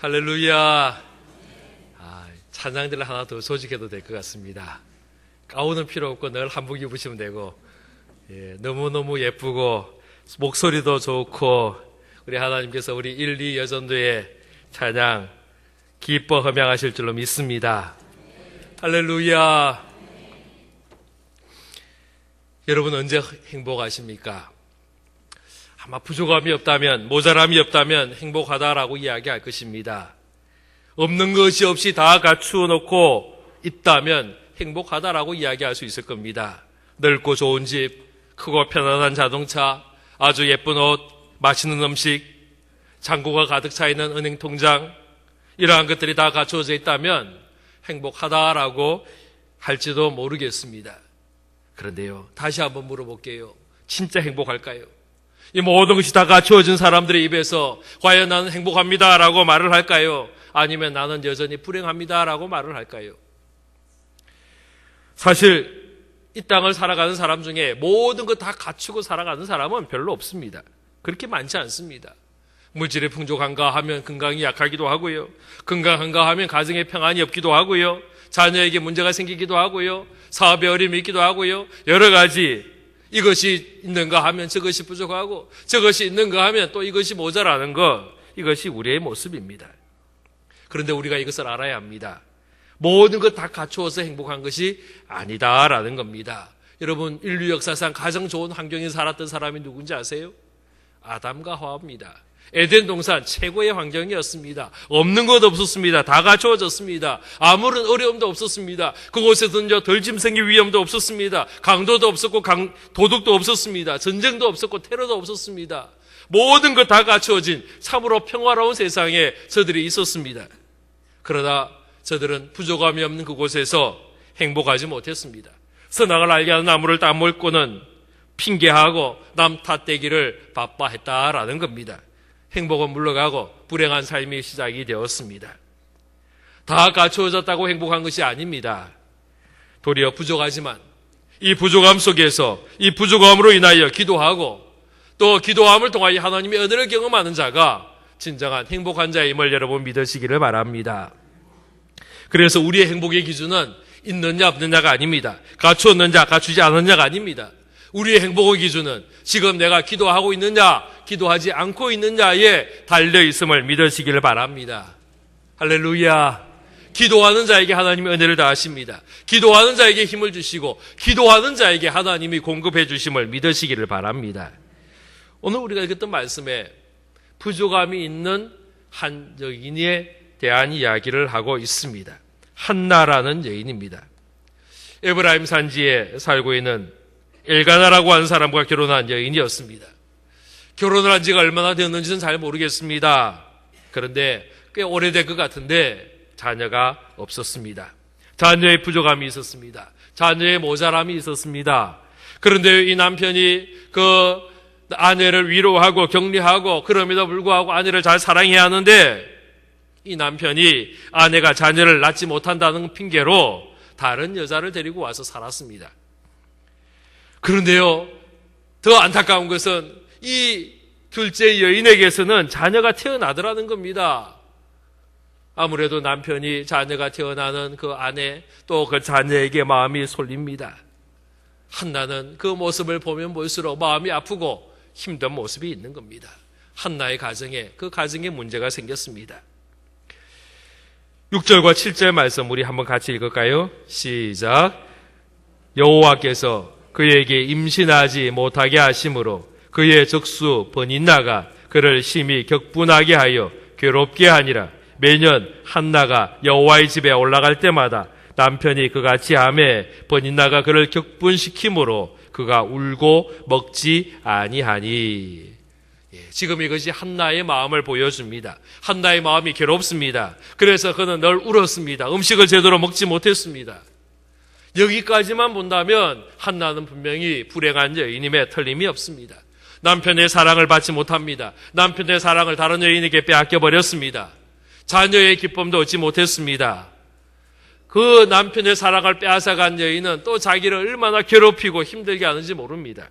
할렐루야. 찬양들을 하나 더 조직해도 될 것 같습니다. 가운은 필요 없고 늘 한복 입으시면 되고, 너무너무 예쁘고 목소리도 좋고 우리 하나님께서 우리 1, 2 여전도의 찬양 기뻐 흠양하실 줄로 믿습니다. 할렐루야. 여러분 언제 행복하십니까? 아마 부족함이 없다면, 모자람이 없다면 행복하다라고 이야기할 것입니다. 없는 것이 없이 다 갖추어 놓고 있다면 행복하다라고 이야기할 수 있을 겁니다. 넓고 좋은 집, 크고 편안한 자동차, 아주 예쁜 옷, 맛있는 음식, 잔고가 가득 차 있는 은행 통장, 이러한 것들이 다 갖추어져 있다면 행복하다라고 할지도 모르겠습니다. 그런데요, 다시 한번 물어볼게요. 진짜 행복할까요? 이 모든 것이 다 갖추어진 사람들의 입에서 과연 나는 행복합니다라고 말을 할까요? 아니면 나는 여전히 불행합니다라고 말을 할까요? 사실 이 땅을 살아가는 사람 중에 모든 것 다 갖추고 살아가는 사람은 별로 없습니다. 그렇게 많지 않습니다. 물질이 풍족한가 하면 건강이 약하기도 하고요. 건강한가 하면 가정에 평안이 없기도 하고요. 자녀에게 문제가 생기기도 하고요. 사업에 어려움이 있기도 하고요. 여러 가지, 이것이 있는가 하면 저것이 부족하고, 저것이 있는가 하면 또 이것이 모자라는 것, 이것이 우리의 모습입니다. 그런데 우리가 이것을 알아야 합니다. 모든 것 다 갖추어서 행복한 것이 아니다라는 겁니다. 여러분, 인류 역사상 가장 좋은 환경에 살았던 사람이 누군지 아세요? 아담과 하와입니다. 에덴 동산 최고의 환경이었습니다. 없는 것 없었습니다. 다 갖추어졌습니다. 아무런 어려움도 없었습니다. 그곳에서는 덜짐승의 위험도 없었습니다. 강도도 없었고 도둑도 없었습니다. 전쟁도 없었고 테러도 없었습니다. 모든 것 다 갖추어진 참으로 평화로운 세상에 저들이 있었습니다. 그러나 저들은 부족함이 없는 그곳에서 행복하지 못했습니다. 선악을 알게 하는 나무를 따먹고는 핑계하고 남 탓대기를 바빠했다라는 겁니다. 행복은 물러가고 불행한 삶이 시작이 되었습니다. 다 갖추어졌다고 행복한 것이 아닙니다. 도리어 부족하지만 이 부족함 속에서 이 부족함으로 인하여 기도하고 또 기도함을 통하여 하나님의 은혜를 경험하는 자가 진정한 행복한 자임을 여러분 믿으시기를 바랍니다. 그래서 우리의 행복의 기준은 있느냐 없느냐가 아닙니다. 갖추었느냐 갖추지 않느냐가 아닙니다. 우리의 행복의 기준은 지금 내가 기도하고 있느냐 기도하지 않고 있느냐에 달려있음을 믿으시기를 바랍니다. 할렐루야. 기도하는 자에게 하나님이 은혜를 다하십니다. 기도하는 자에게 힘을 주시고 기도하는 자에게 하나님이 공급해 주심을 믿으시기를 바랍니다. 오늘 우리가 읽었던 말씀에 부족함이 있는 한 여인에 대한 이야기를 하고 있습니다. 한나라는 여인입니다. 에브라임 산지에 살고 있는 엘가나라고 하는 사람과 결혼한 여인이었습니다. 결혼을 한 지가 얼마나 되었는지는 잘 모르겠습니다. 그런데 꽤 오래된 것 같은데 자녀가 없었습니다. 자녀의 부족함이 있었습니다. 자녀의 모자람이 있었습니다. 그런데 이 남편이 그 아내를 위로하고 격려하고 그럼에도 불구하고 아내를 잘 사랑해야 하는데 이 남편이 아내가 자녀를 낳지 못한다는 핑계로 다른 여자를 데리고 와서 살았습니다. 그런데요, 더 안타까운 것은 이 둘째 여인에게서는 자녀가 태어나더라는 겁니다. 아무래도 남편이 자녀가 태어나는 그 아내 또 그 자녀에게 마음이 솔립니다. 한나는 그 모습을 보면 볼수록 마음이 아프고 힘든 모습이 있는 겁니다. 한나의 가정에 그 가정에 문제가 생겼습니다. 6절과 7절 말씀 우리 한번 같이 읽을까요? 시작. 여호와께서 그에게 임신하지 못하게 하심으로 그의 적수 버닌나가 그를 심히 격분하게 하여 괴롭게 하니라. 매년 한나가 여호와의 집에 올라갈 때마다 남편이 그같이 하매 버닌나가 그를 격분시키므로 그가 울고 먹지 아니하니. 지금 이것이 한나의 마음을 보여줍니다. 한나의 마음이 괴롭습니다. 그래서 그는 늘 울었습니다. 음식을 제대로 먹지 못했습니다. 여기까지만 본다면 한나는 분명히 불행한 여인임에 틀림이 없습니다. 남편의 사랑을 받지 못합니다. 남편의 사랑을 다른 여인에게 빼앗겨버렸습니다. 자녀의 기쁨도 얻지 못했습니다. 그 남편의 사랑을 빼앗아간 여인은 또 자기를 얼마나 괴롭히고 힘들게 하는지 모릅니다.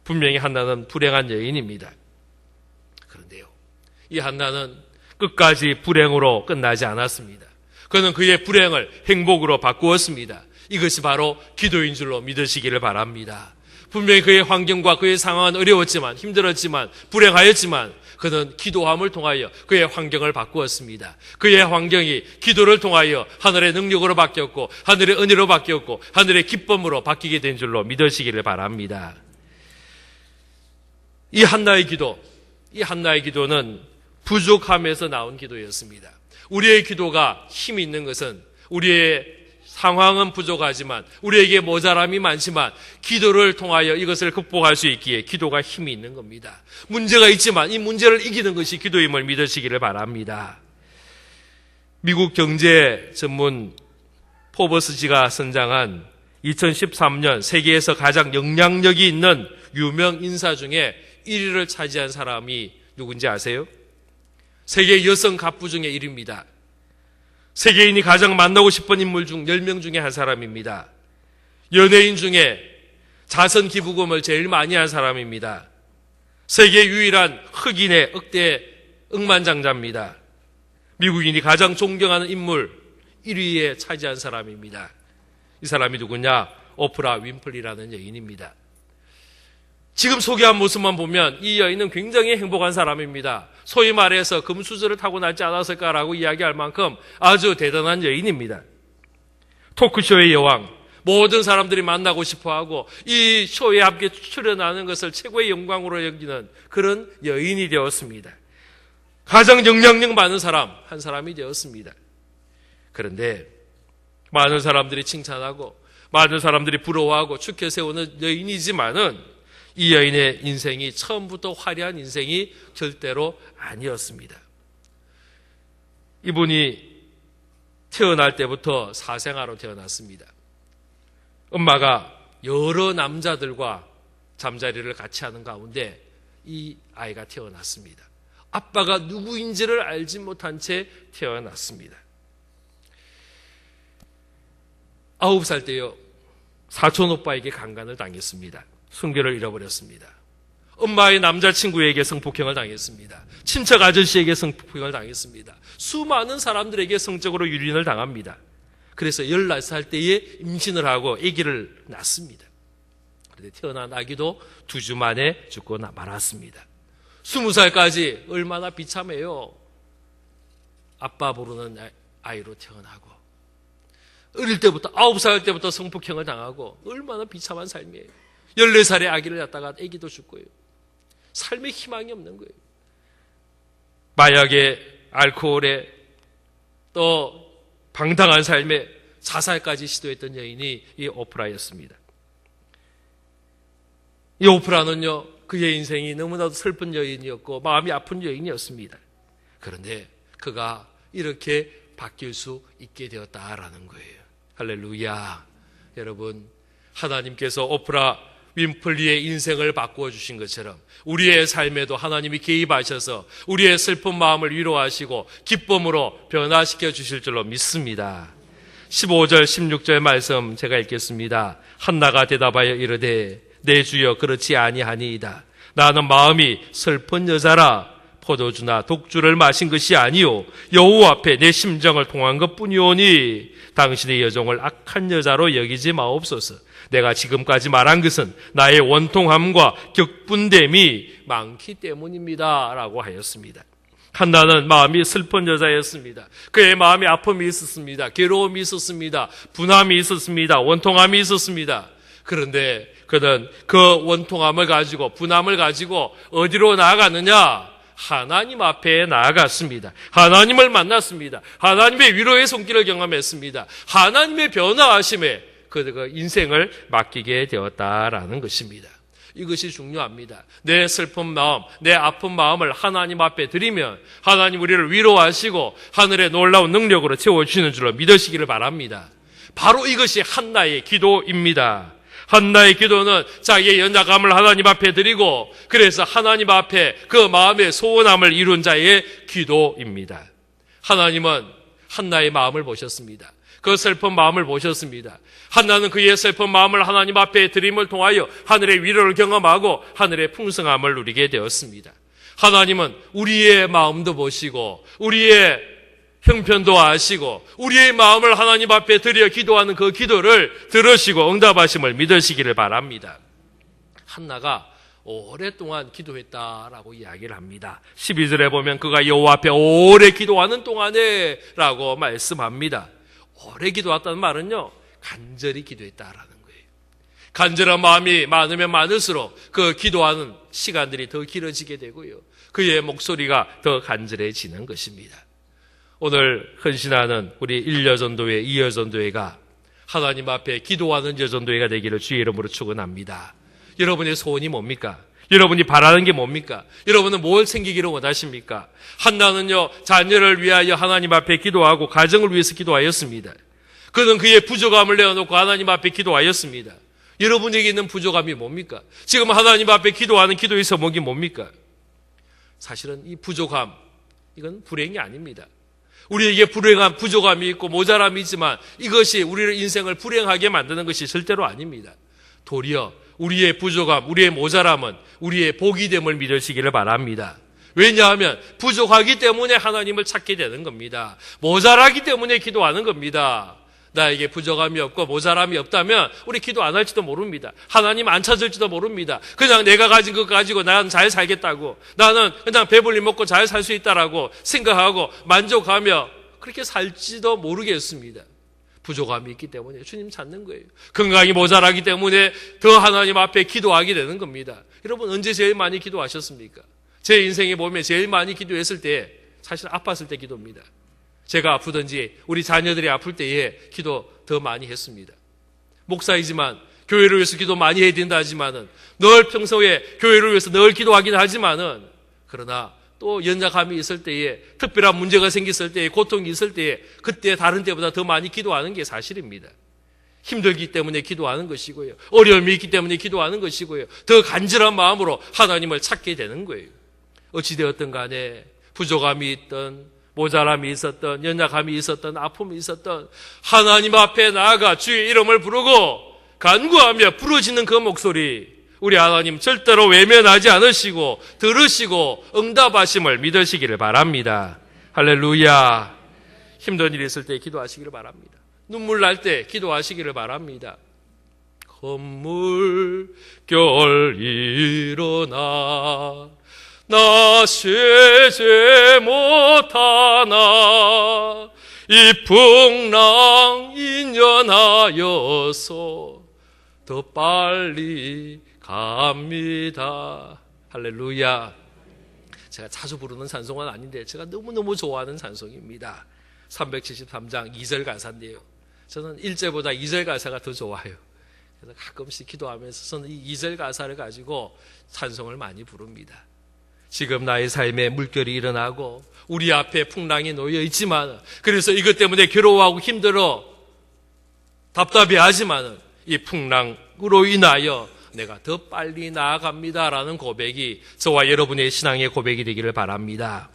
분명히 한나는 불행한 여인입니다. 그런데요, 이 한나는 끝까지 불행으로 끝나지 않았습니다. 그는 그의 불행을 행복으로 바꾸었습니다. 이것이 바로 기도인 줄로 믿으시기를 바랍니다. 분명히 그의 환경과 그의 상황은 어려웠지만, 힘들었지만, 불행하였지만 그는 기도함을 통하여 그의 환경을 바꾸었습니다. 그의 환경이 기도를 통하여 하늘의 능력으로 바뀌었고, 하늘의 은혜로 바뀌었고, 하늘의 기쁨으로 바뀌게 된 줄로 믿으시기를 바랍니다. 이 한나의 기도는 부족함에서 나온 기도였습니다. 우리의 기도가 힘이 있는 것은, 우리의 상황은 부족하지만, 우리에게 모자람이 많지만 기도를 통하여 이것을 극복할 수 있기에 기도가 힘이 있는 겁니다. 문제가 있지만 이 문제를 이기는 것이 기도임을 믿으시기를 바랍니다. 미국 경제 전문 포버스지가 선정한 2013년 세계에서 가장 영향력이 있는 유명 인사 중에 1위를 차지한 사람이 누군지 아세요? 세계 여성 갑부 중에 1위입니다. 세계인이 가장 만나고 싶은 인물 중 10명 중에 한 사람입니다. 연예인 중에 자선 기부금을 제일 많이 한 사람입니다. 세계 유일한 흑인의 억만장자입니다. 미국인이 가장 존경하는 인물 1위에 차지한 사람입니다. 이 사람이 누구냐? 오프라 윈플리라는 여인입니다. 지금 소개한 모습만 보면 이 여인은 굉장히 행복한 사람입니다. 소위 말해서 금수저를 타고나지 않았을까라고 이야기할 만큼 아주 대단한 여인입니다. 토크쇼의 여왕, 모든 사람들이 만나고 싶어하고 이 쇼에 함께 출연하는 것을 최고의 영광으로 여기는 그런 여인이 되었습니다. 가장 영향력 많은 사람, 한 사람이 되었습니다. 그런데 많은 사람들이 칭찬하고 많은 사람들이 부러워하고 축켜 세우는 여인이지만은 이 여인의 인생이 처음부터 화려한 인생이 절대로 아니었습니다. 이분이 태어날 때부터 사생아로 태어났습니다. 엄마가 여러 남자들과 잠자리를 같이 하는 가운데 이 아이가 태어났습니다. 아빠가 누구인지를 알지 못한 채 태어났습니다. 9살 때요, 사촌 오빠에게 강간을 당했습니다. 순교를 잃어버렸습니다. 엄마의 남자친구에게 성폭행을 당했습니다. 친척 아저씨에게 성폭행을 당했습니다. 수많은 사람들에게 성적으로 유린을 당합니다. 그래서 14살 때에 임신을 하고 아기를 낳습니다. 그런데 태어난 아기도 2주 만에 죽고 말았습니다. 20살까지 얼마나 비참해요. 아빠 부르는 아이로 태어나고 어릴 때부터 9살 때부터 성폭행을 당하고 얼마나 비참한 삶이에요. 14살의 아기를 낳다가 아기도 죽고요. 삶에 희망이 없는 거예요. 마약에, 알코올에, 또 방탕한 삶에 자살까지 시도했던 여인이 이 오프라였습니다. 이 오프라는요, 그의 인생이 너무나도 슬픈 여인이었고 마음이 아픈 여인이었습니다. 그런데 그가 이렇게 바뀔 수 있게 되었다라는 거예요. 할렐루야. 여러분, 하나님께서 오프라 윈플리의 인생을 바꾸어 주신 것처럼 우리의 삶에도 하나님이 개입하셔서 우리의 슬픈 마음을 위로하시고 기쁨으로 변화시켜 주실 줄로 믿습니다. 15절 16절 말씀 제가 읽겠습니다. 한나가 대답하여 이르되 내 주여 그렇지 아니하니이다. 나는 마음이 슬픈 여자라. 포도주나 독주를 마신 것이 아니요 여호와 앞에 내 심정을 통한 것뿐이오니 당신의 여종을 악한 여자로 여기지 마옵소서. 내가 지금까지 말한 것은 나의 원통함과 격분됨이 많기 때문입니다 라고 하였습니다. 한나는 마음이 슬픈 여자였습니다. 그의 마음에 아픔이 있었습니다. 괴로움이 있었습니다. 분함이 있었습니다. 원통함이 있었습니다. 그런데 그는 그 원통함을 가지고 분함을 가지고 어디로 나아갔느냐? 하나님 앞에 나아갔습니다. 하나님을 만났습니다. 하나님의 위로의 손길을 경험했습니다. 하나님의 변화하심에 그 인생을 맡기게 되었다라는 것입니다. 이것이 중요합니다. 내 슬픈 마음, 내 아픈 마음을 하나님 앞에 드리면 하나님 우리를 위로하시고 하늘의 놀라운 능력으로 채워주시는 줄로 믿으시기를 바랍니다. 바로 이것이 한나의 기도입니다. 한나의 기도는 자기의 연약함을 하나님 앞에 드리고 그래서 하나님 앞에 그 마음의 소원함을 이룬 자의 기도입니다. 하나님은 한나의 마음을 보셨습니다. 그 슬픈 마음을 보셨습니다. 한나는 그의 슬픈 마음을 하나님 앞에 드림을 통하여 하늘의 위로를 경험하고 하늘의 풍성함을 누리게 되었습니다. 하나님은 우리의 마음도 보시고 우리의 형편도 아시고 우리의 마음을 하나님 앞에 드려 기도하는 그 기도를 들으시고 응답하심을 믿으시기를 바랍니다. 한나가 오랫동안 기도했다라고 이야기를 합니다. 12절에 보면 그가 여호와 앞에 오래 기도하는 동안에 라고 말씀합니다. 오래 기도했다는 말은요, 간절히 기도했다라는 거예요. 간절한 마음이 많으면 많을수록 그 기도하는 시간들이 더 길어지게 되고요, 그의 목소리가 더 간절해지는 것입니다. 오늘 헌신하는 우리 1여전도회, 2여전도회가 하나님 앞에 기도하는 여전도회가 되기를 주의 이름으로 축원합니다. 여러분의 소원이 뭡니까? 여러분이 바라는 게 뭡니까? 여러분은 뭘 생기기를 원하십니까? 한나는요, 자녀를 위하여 하나님 앞에 기도하고 가정을 위해서 기도하였습니다. 그는 그의 부족함을 내어놓고 하나님 앞에 기도하였습니다. 여러분에게 있는 부족함이 뭡니까? 지금 하나님 앞에 기도하는 기도의 서목이 뭡니까? 사실은 이 부족함, 이건 불행이 아닙니다. 우리에게 불행한 부족함이 있고 모자람이 있지만 이것이 우리의 인생을 불행하게 만드는 것이 절대로 아닙니다. 도리어 우리의 부족함, 우리의 모자람은 우리의 복이 됨을 믿으시기를 바랍니다. 왜냐하면 부족하기 때문에 하나님을 찾게 되는 겁니다. 모자라기 때문에 기도하는 겁니다. 나에게 부족함이 없고 모자람이 없다면 우리 기도 안 할지도 모릅니다. 하나님 안 찾을지도 모릅니다. 그냥 내가 가진 것 가지고 나는 잘 살겠다고, 나는 그냥 배불리 먹고 잘 살 수 있다라고 생각하고 만족하며 그렇게 살지도 모르겠습니다. 부족함이 있기 때문에 주님 찾는 거예요. 건강이 모자라기 때문에 더 하나님 앞에 기도하게 되는 겁니다. 여러분, 언제 제일 많이 기도하셨습니까? 제 인생에 보면 제일 많이 기도했을 때 사실 아팠을 때 기도입니다. 제가 아프든지 우리 자녀들이 아플 때에 기도 더 많이 했습니다. 목사이지만 교회를 위해서 기도 많이 해야 된다 하지만은 늘 평소에 교회를 위해서 늘 기도하긴 하지만은, 그러나 또 연약함이 있을 때에, 특별한 문제가 생겼을 때에, 고통이 있을 때에 그때 다른 때보다 더 많이 기도하는 게 사실입니다. 힘들기 때문에 기도하는 것이고요, 어려움이 있기 때문에 기도하는 것이고요, 더 간절한 마음으로 하나님을 찾게 되는 거예요. 어찌되었든 간에 부족함이 있던, 모자람이 있었던, 연약함이 있었던, 아픔이 있었던 하나님 앞에 나아가 주의 이름을 부르고 간구하며 부르짖는 그 목소리, 우리 하나님 절대로 외면하지 않으시고 들으시고 응답하심을 믿으시기를 바랍니다. 할렐루야. 힘든 일이 있을 때 기도하시기를 바랍니다. 눈물 날 때 기도하시기를 바랍니다. 건물결 일어나 나 쉬지 못하나 이 풍랑 인연하여서 더 빨리 갑니다. 할렐루야. 제가 자주 부르는 찬송은 아닌데 제가 너무너무 좋아하는 찬송입니다. 373장 2절 가사인데요, 저는 1절보다 2절 가사가 더 좋아요. 그래서 가끔씩 기도하면서 저는 이 2절 가사를 가지고 찬송을 많이 부릅니다. 지금 나의 삶에 물결이 일어나고 우리 앞에 풍랑이 놓여 있지만, 그래서 이것 때문에 괴로워하고 힘들어 답답해하지만 이 풍랑으로 인하여 내가 더 빨리 나아갑니다라는 고백이 저와 여러분의 신앙의 고백이 되기를 바랍니다.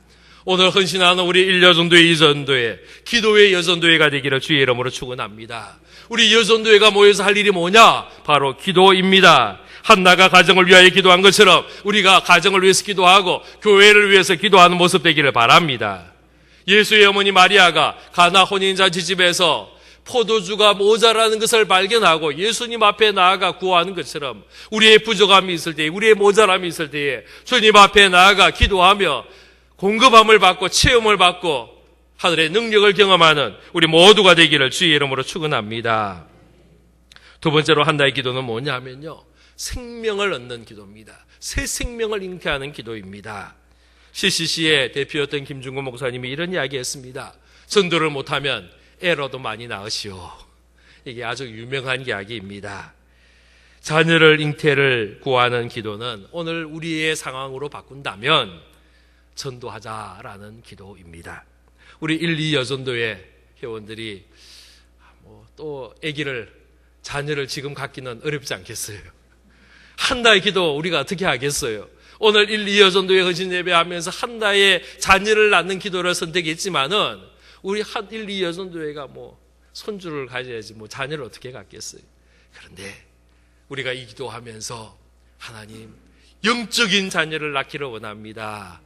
오늘 헌신하는 우리 1여전도회, 2전도회, 기도의 여전도회가 되기를 주의 이름으로 축원합니다. 우리 여전도회가 모여서 할 일이 뭐냐? 바로 기도입니다. 한나가 가정을 위하여 기도한 것처럼 우리가 가정을 위해서 기도하고 교회를 위해서 기도하는 모습 되기를 바랍니다. 예수의 어머니 마리아가 가나 혼인잔치집에서 포도주가 모자라는 것을 발견하고 예수님 앞에 나아가 구하는 것처럼 우리의 부족함이 있을 때에, 우리의 모자람이 있을 때에 주님 앞에 나아가 기도하며 공급함을 받고 체험을 받고 하늘의 능력을 경험하는 우리 모두가 되기를 주의 이름으로 축원합니다. 두 번째로 한나의 기도는 뭐냐 하면요, 생명을 얻는 기도입니다. 새 생명을 잉태하는 기도입니다. CCC의 대표였던 김중구 목사님이 이런 이야기했습니다. 전도를 못하면 애로도 많이 낳으시오. 이게 아주 유명한 이야기입니다. 자녀를 잉태를 구하는 기도는 오늘 우리의 상황으로 바꾼다면 전도하자라는 기도입니다. 우리 1, 2여전도회 회원들이 또 아기를, 자녀를 지금 갖기는 어렵지 않겠어요? 한나의 기도 우리가 어떻게 하겠어요? 오늘 1, 2여전도회 헌신 예배하면서 한나의 자녀를 낳는 기도를 선택했지만은 우리 1, 2여전도회가 손주를 가져야지 자녀를 어떻게 갖겠어요? 그런데 우리가 이 기도하면서 하나님, 영적인 자녀를 낳기를 원합니다.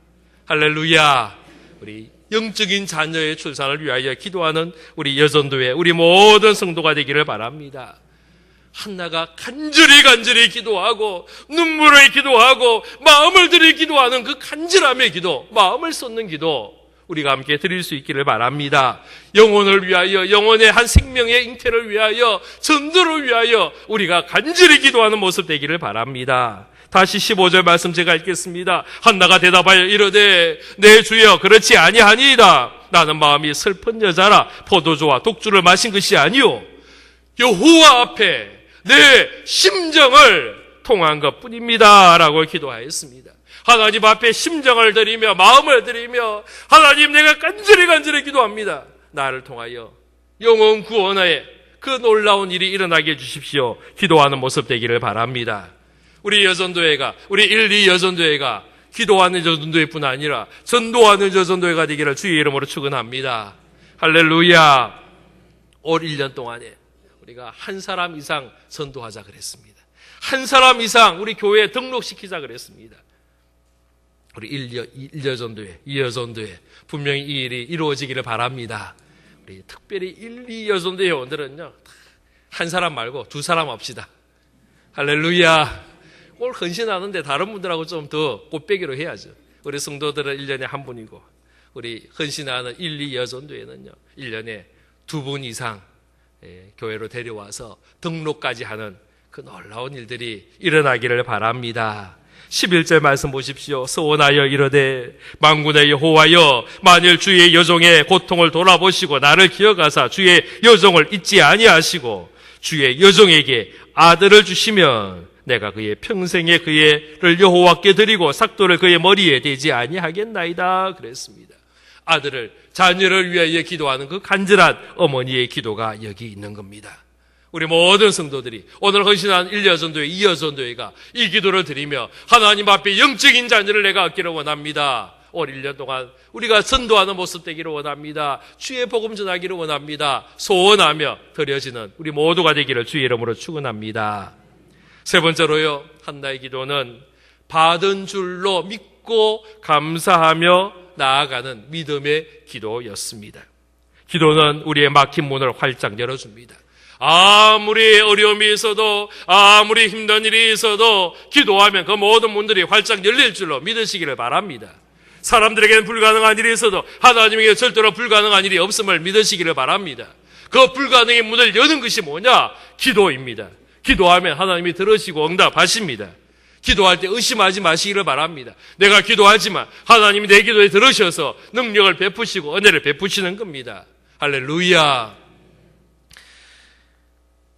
할렐루야. 우리 영적인 자녀의 출산을 위하여 기도하는 우리 여전도회, 우리 모든 성도가 되기를 바랍니다. 한나가 간절히 기도하고 눈물을 기도하고 마음을 들여 기도하는 그 간절함의 기도, 마음을 쏟는 기도 우리가 함께 드릴 수 있기를 바랍니다. 영혼을 위하여, 영혼의 한 생명의 잉태를 위하여, 전도를 위하여 우리가 간절히 기도하는 모습 되기를 바랍니다. 다시 15절 말씀 제가 읽겠습니다. 한나가 대답하여 이르되 내 주여 그렇지 아니하니이다. 나는 마음이 슬픈 여자라 포도주와 독주를 마신 것이 아니오 여호와 앞에 내 심정을 통한 것뿐입니다 라고 기도하였습니다. 하나님 앞에 심정을 드리며 마음을 드리며 하나님 내가 간절히 기도합니다. 나를 통하여 영혼 구원의 그 놀라운 일이 일어나게 해주십시오. 기도하는 모습 되기를 바랍니다. 우리 여전도회가, 우리 1, 2 여전도회가 기도하는 여전도회뿐 아니라 전도하는 여전도회가 되기를 주의 이름으로 축원합니다. 할렐루야. 올 1년 동안에 우리가 한 사람 이상 전도하자 그랬습니다. 한 사람 이상 우리 교회에 등록시키자 그랬습니다. 우리 1 여전도회, 2 여전도회 분명히 이 일이 이루어지기를 바랍니다. 우리 특별히 1, 2 여전도회 회원들은요 한 사람 말고 2사람 합시다. 할렐루야. 오늘 헌신하는데 다른 분들하고 좀 더 꽃배기로 해야죠. 우리 성도들은 1년에 한 분이고 우리 헌신하는 1, 2 여전도회는요 1년에 2분 이상 교회로 데려와서 등록까지 하는 그 놀라운 일들이 일어나기를 바랍니다. 11절 말씀 보십시오. 서원하여 이르되 만군의 여호와여 만일 주의 여종의 고통을 돌아보시고 나를 기억하사 주의 여종을 잊지 아니하시고 주의 여종에게 아들을 주시면 내가 그의 평생에 그의를 여호와께 드리고 삭도를 그의 머리에 대지 아니하겠나이다 그랬습니다. 아들을, 자녀를 위하여 기도하는 그 간절한 어머니의 기도가 여기 있는 겁니다. 우리 모든 성도들이 오늘 헌신한 1 여전도회, 2 여전도회가 이 기도를 드리며 하나님 앞에 영적인 자녀를 내가 얻기를 원합니다. 올 1년 동안 우리가 전도하는 모습 되기를 원합니다. 주의 복음 전하기를 원합니다. 소원하며 드려지는 우리 모두가 되기를 주의 이름으로 축원합니다. 세 번째로요, 한나의 기도는 받은 줄로 믿고 감사하며 나아가는 믿음의 기도였습니다. 기도는 우리의 막힌 문을 활짝 열어줍니다. 아무리 어려움이 있어도 아무리 힘든 일이 있어도 기도하면 그 모든 문들이 활짝 열릴 줄로 믿으시기를 바랍니다. 사람들에게는 불가능한 일이 있어도 하나님에게 절대로 불가능한 일이 없음을 믿으시기를 바랍니다. 그 불가능의 문을 여는 것이 뭐냐? 기도입니다. 기도하면 하나님이 들으시고 응답하십니다. 기도할 때 의심하지 마시기를 바랍니다. 내가 기도하지만 하나님이 내 기도에 들으셔서 능력을 베푸시고 은혜를 베푸시는 겁니다. 할렐루야.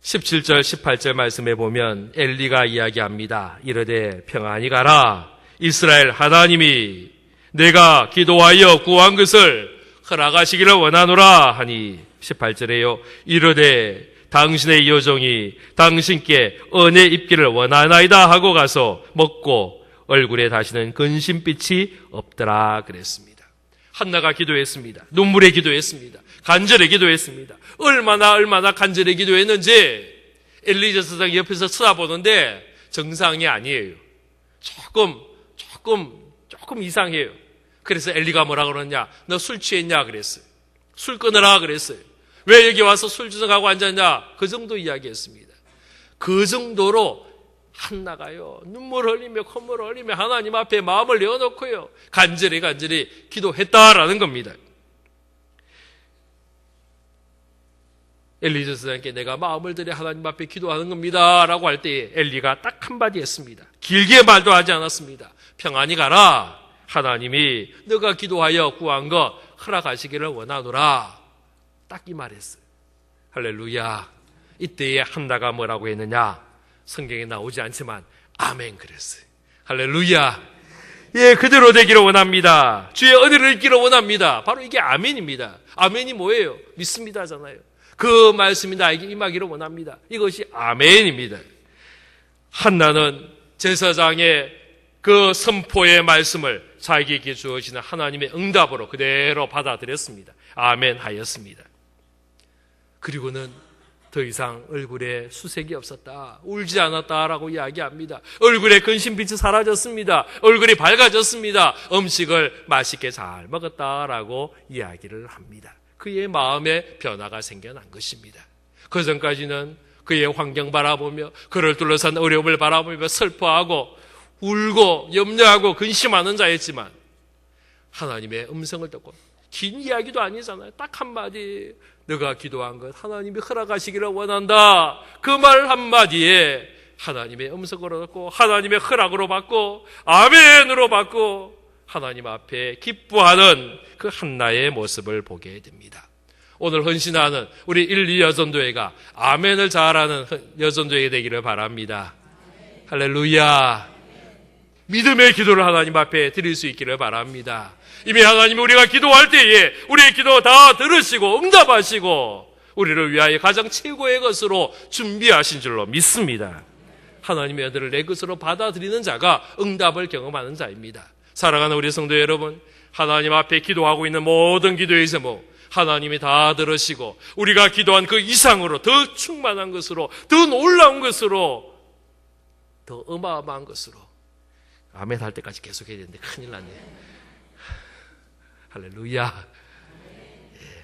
17절 18절 말씀에 보면 엘리가 이야기합니다. 이르되 평안히 가라. 이스라엘 하나님이 내가 기도하여 구한 것을 허락하시기를 원하노라 하니 18절에요. 이르되 당신의 여종이 당신께 은혜 입기를 원하나이다 하고 가서 먹고 얼굴에 다시는 근심빛이 없더라 그랬습니다. 한나가 기도했습니다. 눈물에 기도했습니다. 간절히 기도했습니다. 얼마나 간절히 기도했는지 엘리자 사장 옆에서 쳐다보는데 정상이 아니에요. 조금 이상해요. 그래서 엘리가 뭐라 그러냐? 너 술 취했냐? 그랬어요. 술 끊으라 그랬어요. 왜 여기 와서 술 주정하고 앉았냐? 그 정도 이야기했습니다. 그 정도로 한나가요 눈물 흘리며 콧물 흘리며 하나님 앞에 마음을 내어놓고요 간절히 기도했다라는 겁니다. 엘리자 사장께 내가 마음을 들여 하나님 앞에 기도하는 겁니다 라고 할 때 엘리가 딱 한마디 했습니다. 길게 말도 하지 않았습니다. 평안히 가라. 하나님이 너가 기도하여 구한 것 허락하시기를 원하노라. 딱 이 말했어요. 할렐루야. 이때에 한나가 뭐라고 했느냐? 성경에 나오지 않지만 아멘 그랬어요. 할렐루야. 예, 그대로 되기를 원합니다. 주의 은혜를 잊기를 원합니다. 바로 이게 아멘입니다. 아멘이 뭐예요? 믿습니다잖아요. 그 말씀이 나에게 임하기를 원합니다. 이것이 아멘입니다. 한나는 제사장의 그 선포의 말씀을 자기에게 주어지는 하나님의 응답으로 그대로 받아들였습니다. 아멘 하였습니다. 그리고는 더 이상 얼굴에 수색이 없었다. 울지 않았다라고 이야기합니다. 얼굴에 근심빛이 사라졌습니다. 얼굴이 밝아졌습니다. 음식을 맛있게 잘 먹었다라고 이야기를 합니다. 그의 마음에 변화가 생겨난 것입니다. 그 전까지는 그의 환경 바라보며 그를 둘러싼 어려움을 바라보며 슬퍼하고 울고 염려하고 근심하는 자였지만 하나님의 음성을 듣고, 긴 이야기도 아니잖아요. 딱 한마디, 너가 기도한 것 하나님이 허락하시기를 원한다. 그 말 한마디에 하나님의 음성으로 듣고 하나님의 허락으로 받고 아멘으로 받고 하나님 앞에 기뻐하는 그 한나의 모습을 보게 됩니다. 오늘 헌신하는 우리 1, 2 여전도회가 아멘을 잘하는 여전도회 되기를 바랍니다. 할렐루야. 믿음의 기도를 하나님 앞에 드릴 수 있기를 바랍니다. 이미 하나님이 우리가 기도할 때에 우리의 기도 다 들으시고 응답하시고 우리를 위하여 가장 최고의 것으로 준비하신 줄로 믿습니다. 하나님의 은혜를 내 것으로 받아들이는 자가 응답을 경험하는 자입니다. 사랑하는 우리 성도 여러분, 하나님 앞에 기도하고 있는 모든 기도의 제목 하나님이 다 들으시고 우리가 기도한 그 이상으로 더 충만한 것으로, 더 놀라운 것으로, 더 어마어마한 것으로 아멘 할 때까지 계속해야 되는데 큰일 났네. 할렐루야.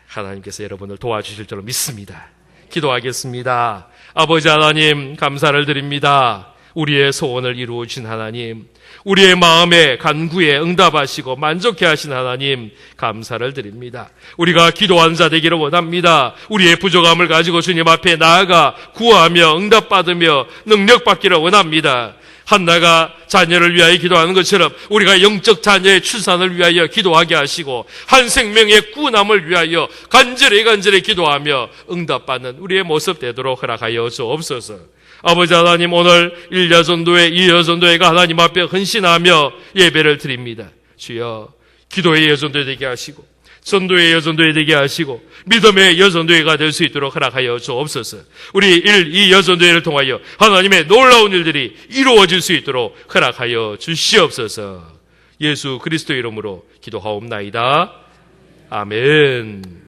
하나님께서 여러분을 도와주실 줄로 믿습니다. 기도하겠습니다. 아버지 하나님, 감사를 드립니다. 우리의 소원을 이루어 주신 하나님, 우리의 마음의 간구에 응답하시고 만족해 하신 하나님, 감사를 드립니다. 우리가 기도하는 자 되기를 원합니다. 우리의 부족함을 가지고 주님 앞에 나아가 구하며 응답받으며 능력받기를 원합니다. 한나가 자녀를 위하여 기도하는 것처럼 우리가 영적 자녀의 출산을 위하여 기도하게 하시고 한 생명의 구원함을 위하여 간절히 기도하며 응답받는 우리의 모습 되도록 허락하여 주옵소서. 아버지 하나님, 오늘 1여전도회, 2여전도회가 하나님 앞에 헌신하며 예배를 드립니다. 주여, 기도의 여전도회 되게 하시고 전도의 여전도회 되게 하시고 믿음의 여전도회가 될 수 있도록 허락하여 주옵소서. 우리 1, 2 여전도회를 통하여 하나님의 놀라운 일들이 이루어질 수 있도록 허락하여 주시옵소서. 예수 그리스도의 이름으로 기도하옵나이다. 아멘.